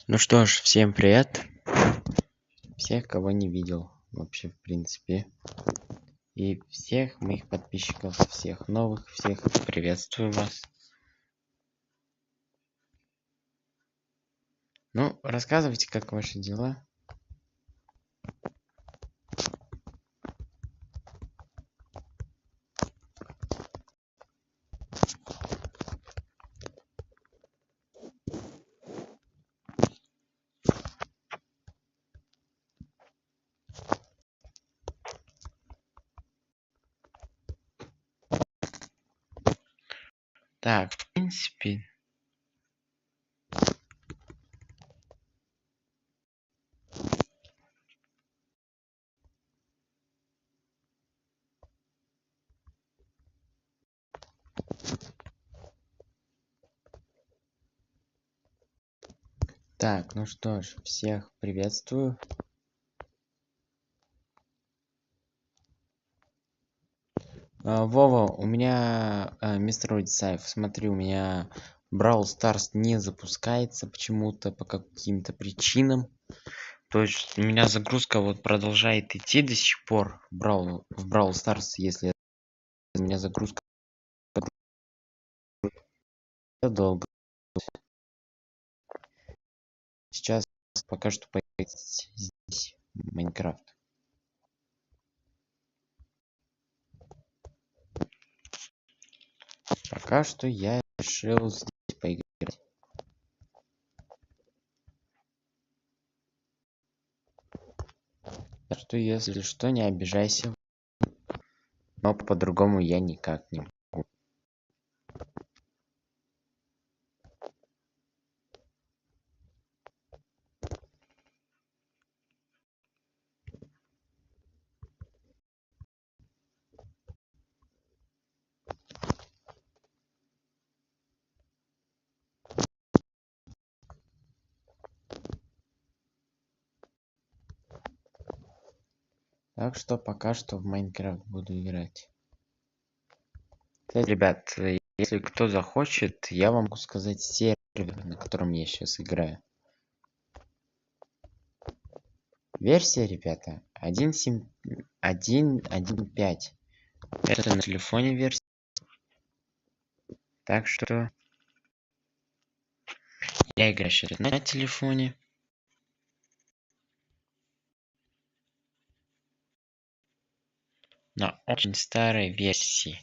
Ну что ж, всем привет. Всех, кого не видел вообще, в принципе. И всех моих подписчиков, всех новых, всех приветствую вас. Ну, рассказывайте, как ваши дела. Так, в принципе... Так, ну что ж, всех приветствую. Вова, у меня, мистер Одисаев, смотри, у меня Brawl Stars не запускается почему-то, по каким-то причинам. То есть у меня загрузка вот продолжает идти до сих пор в Brawl Stars, если у меня загрузка долго. Сейчас пока что поиграть здесь Майнкрафт. Пока что я решил здесь поиграть. Так что если что, не обижайся. Но по-другому я никак не могу. Так что пока что в Майнкрафт буду играть. Кстати, ребят, если кто захочет, я вам могу сказать сервер, на котором я сейчас играю. Версия, ребята, 1.7.1.1.5. Это на телефоне версия. Так что я играю сейчас на телефоне. На очень старой версии.